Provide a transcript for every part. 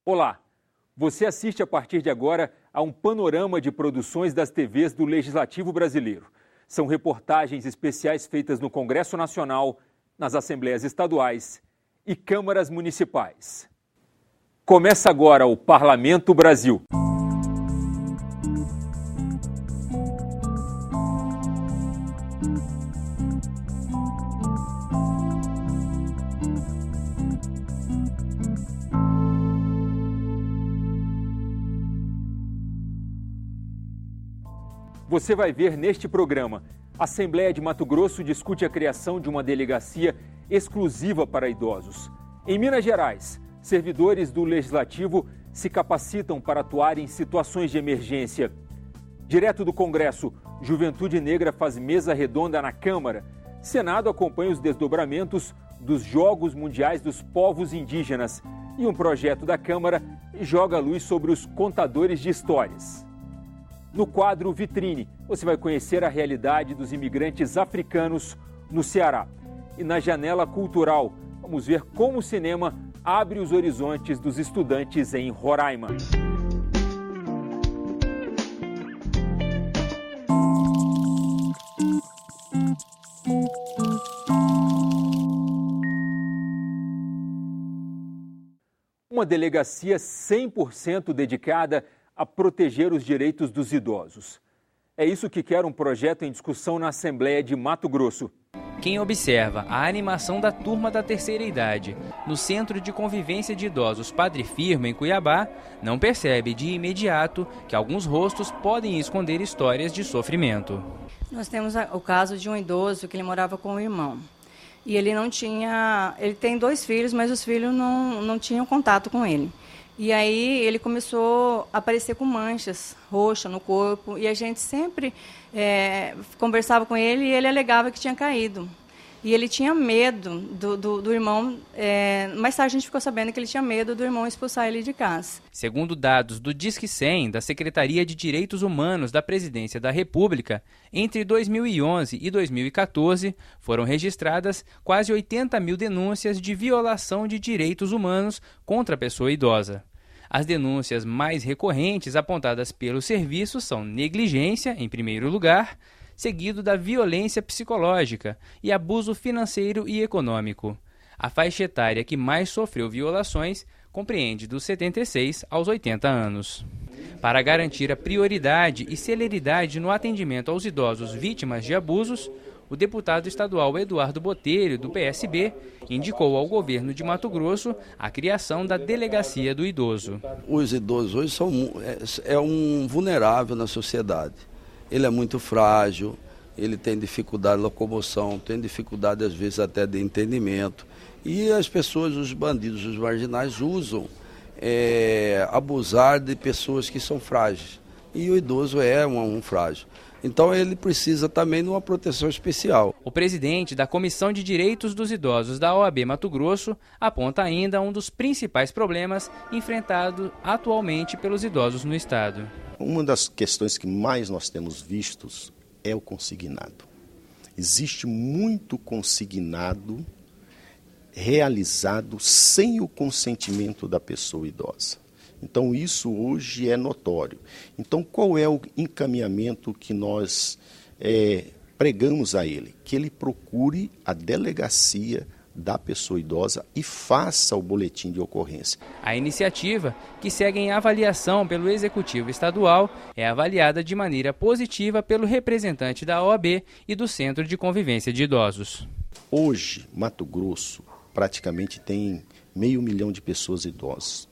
Olá, você assiste a partir de agora a um panorama de produções das TVs do Legislativo Brasileiro. São reportagens especiais feitas no Congresso Nacional, nas Assembleias Estaduais e Câmaras Municipais. Começa agora o Parlamento Brasil. Você vai ver neste programa: a Assembleia de Mato Grosso discute a criação de uma delegacia exclusiva para idosos. Em Minas Gerais, servidores do Legislativo se capacitam para atuar em situações de emergência. Direto do Congresso, Juventude Negra faz mesa redonda na Câmara. Senado acompanha os desdobramentos dos Jogos Mundiais dos Povos Indígenas. E um projeto da Câmara joga luz sobre os contadores de histórias. No quadro Vitrine, você vai conhecer a realidade dos imigrantes africanos no Ceará. E na Janela Cultural, vamos ver como o cinema abre os horizontes dos estudantes em Roraima. Uma delegacia 100% dedicada a proteger os direitos dos idosos. É isso que quer um projeto em discussão na Assembleia de Mato Grosso. Quem observa a animação da turma da terceira idade no Centro de Convivência de Idosos Padre Firmo, em Cuiabá, não percebe de imediato que alguns rostos podem esconder histórias de sofrimento. Nós temos o caso de um idoso que ele morava com o irmão. E ele tem 2 filhos, mas os filhos não tinham contato com ele. E aí ele começou a aparecer com manchas roxas no corpo, e a gente sempre conversava com ele e ele alegava que tinha caído. E ele tinha medo do irmão, mais tarde a gente ficou sabendo que ele tinha medo do irmão expulsar ele de casa. Segundo dados do Disque 100, da Secretaria de Direitos Humanos da Presidência da República, entre 2011 e 2014 foram registradas quase 80 mil denúncias de violação de direitos humanos contra a pessoa idosa. As denúncias mais recorrentes apontadas pelo serviço são negligência, em primeiro lugar, seguido da violência psicológica e abuso financeiro e econômico. A faixa etária que mais sofreu violações compreende dos 76 aos 80 anos. Para garantir a prioridade e celeridade no atendimento aos idosos vítimas de abusos, o deputado estadual Eduardo Botelho, do PSB, indicou ao governo de Mato Grosso a criação da Delegacia do Idoso. Os idosos hoje são um vulnerável na sociedade. Ele é muito frágil, ele tem dificuldade de locomoção, tem dificuldade às vezes até de entendimento. E as pessoas, os bandidos, os marginais usam abusar de pessoas que são frágeis. E o idoso é um frágil. Então ele precisa também de uma proteção especial. O presidente da Comissão de Direitos dos Idosos da OAB Mato Grosso aponta ainda um dos principais problemas enfrentados atualmente pelos idosos no estado. Uma das questões que mais nós temos vistos é o consignado. Existe muito consignado realizado sem o consentimento da pessoa idosa. Então isso hoje é notório. Então qual é o encaminhamento que nós pregamos a ele? Que ele procure a delegacia da pessoa idosa e faça o boletim de ocorrência. A iniciativa, que segue em avaliação pelo Executivo Estadual, é avaliada de maneira positiva pelo representante da OAB e do Centro de Convivência de Idosos. Hoje, Mato Grosso praticamente tem 500 mil de pessoas idosas.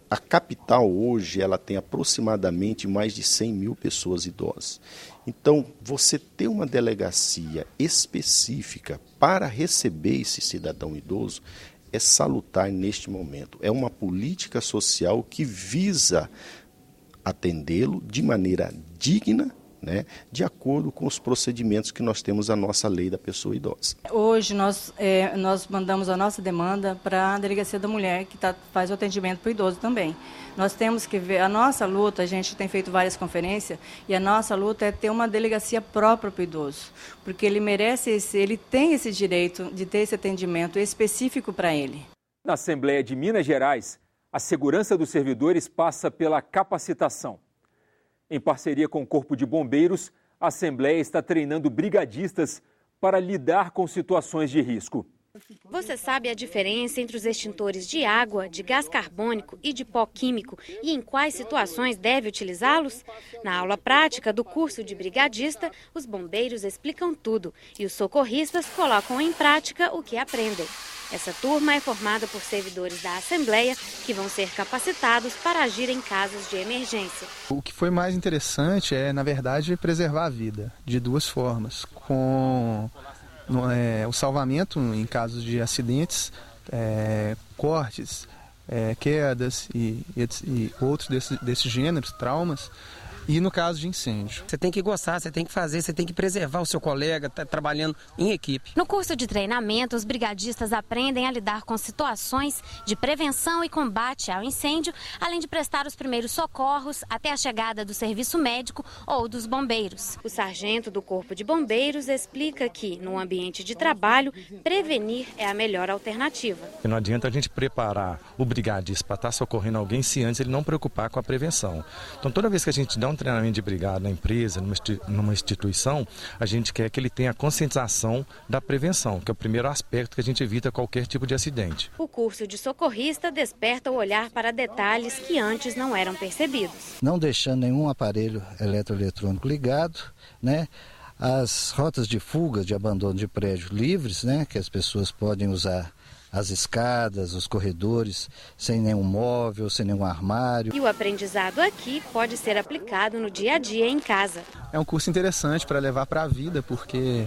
A capital hoje ela tem aproximadamente mais de 100 mil pessoas idosas. Então, você ter uma delegacia específica para receber esse cidadão idoso é salutar neste momento. É uma política social que visa atendê-lo de maneira digna, né, de acordo com os procedimentos que nós temos na nossa lei da pessoa idosa. Hoje nós mandamos a nossa demanda para a Delegacia da Mulher, que faz o atendimento para o idoso também. Nós temos que ver, a nossa luta, a gente tem feito várias conferências, e a nossa luta é ter uma delegacia própria para o idoso, porque ele merece ele tem esse direito de ter esse atendimento específico para ele. Na Assembleia de Minas Gerais, A segurança dos servidores passa pela capacitação. Em parceria com o Corpo de Bombeiros, a Assembleia está treinando brigadistas para lidar com situações de risco. Você sabe a diferença entre os extintores de água, de gás carbônico e de pó químico e em quais situações deve utilizá-los? Na aula prática do curso de brigadista, os bombeiros explicam tudo e os socorristas colocam em prática o que aprendem. Essa turma é formada por servidores da Assembleia que vão ser capacitados para agir em casos de emergência. O que foi mais interessante é, na verdade, preservar a vida de duas formas, com o salvamento em casos de acidentes, cortes, quedas e outros desses gêneros, traumas, e no caso de incêndio. Você tem que gostar, você tem que fazer, você tem que preservar o seu colega, tá trabalhando em equipe. No curso de treinamento, os brigadistas aprendem a lidar com situações de prevenção e combate ao incêndio, além de prestar os primeiros socorros até a chegada do serviço médico ou dos bombeiros. O sargento do Corpo de Bombeiros explica que, no ambiente de trabalho, prevenir é a melhor alternativa. Não adianta a gente preparar o brigadista para estar socorrendo alguém se antes ele não preocupar com a prevenção. Então, toda vez que a gente dá um treinamento de brigada na empresa, numa instituição, a gente quer que ele tenha a conscientização da prevenção, que é o primeiro aspecto que a gente evita qualquer tipo de acidente. O curso de socorrista desperta o olhar para detalhes que antes não eram percebidos. Não deixando nenhum aparelho eletroeletrônico ligado, né? As rotas de fuga, de abandono de prédio livres, né? Que as pessoas podem usar as escadas, os corredores, sem nenhum móvel, sem nenhum armário. E o aprendizado aqui pode ser aplicado no dia a dia em casa. É um curso interessante para levar para a vida, porque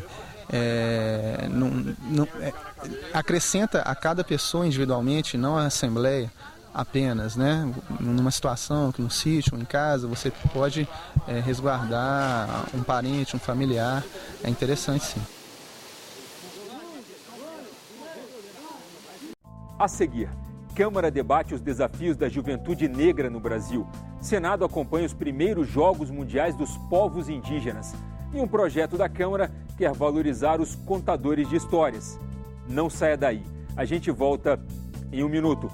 acrescenta a cada pessoa individualmente, não a Assembleia apenas, né? Numa situação, no sítio, em casa, você pode resguardar um parente, um familiar. É interessante, sim. A seguir, Câmara debate os desafios da juventude negra no Brasil. Senado acompanha os primeiros Jogos Mundiais dos Povos Indígenas. E um projeto da Câmara quer valorizar os contadores de histórias. Não saia daí. A gente volta em um minuto.